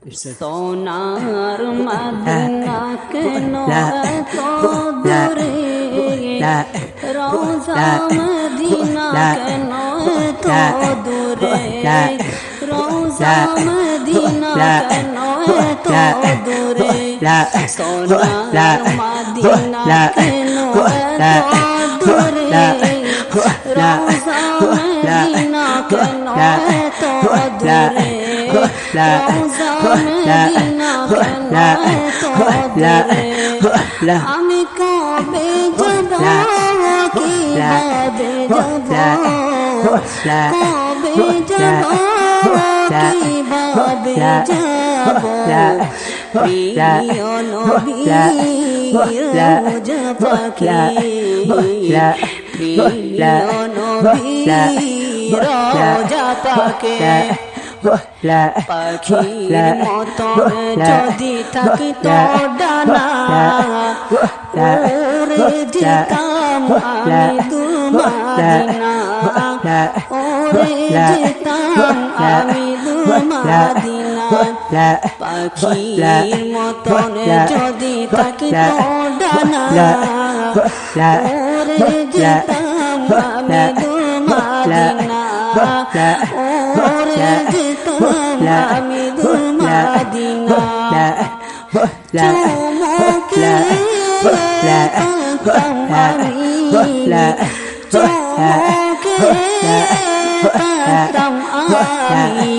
সোনার মদিনা কেন এত দূরে, রোজা মদিনা কেন এত দূরে, রোজা মদিনা কেন এত দূরে, সোনার মদিনা কেন এত দূরে, রোজা মদিনা কেন এত দূরে, রোজা মদিনা কেন এত দূরে, আমি কবে যাব কিভাবে যাব, কবে যাব কিভাবে যাব, প্রিয় নবী রোজা পাকে, প্রিয় নবী রোজা পাকে, পাখির মতন যদি থাকিতো ডানা, ওরে যেতাম আমি দুমাদিনা, ওরে যেতাম আমি দুমাদিনা, পাখির মতন যদি থাকিতো ডানা, ওরে যেতাম আমি দুমাদিনা, ওরে যেতাম আমি দুমাদিনা, চুমুকে তাকাতাম আমি, চুমুকে তাকাতাম আমি,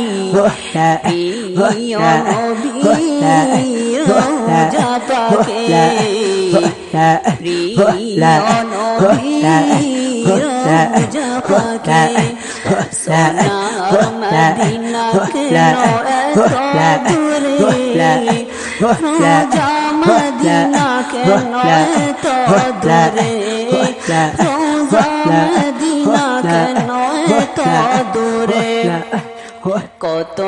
প্রিয় নবী রোজা পাকে, প্রিয় নবী রোজা পাকে, সোনার মদিনা কেন এত দূরে, রোজা মদিনা কেন এত দূরে, রোজা মদিনা কেন এত দূরে, কত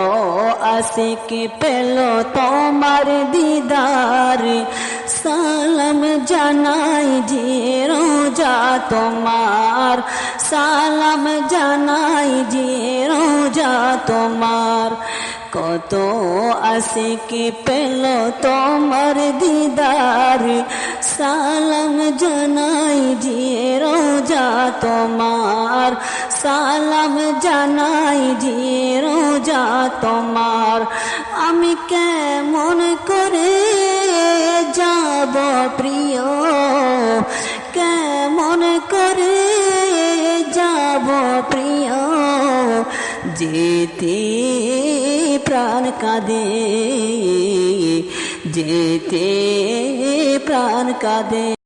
আশিক পেল তোমার দিদার, সালাম জানাই যে রোজা তোমার, সালাম জানাই যে রোজা তোমার, কত আশিক পেল তোমার দিদার, সালাম জানাই যে রোজা তোমার, সালাম জানাই যে রোজা তোমার, আমি কেমন করে যাব প্রিয়, কেমন করে যাব প্রিয়, যেতে প্রাণ কাঁদে, যেতে প্রাণ কাঁদে।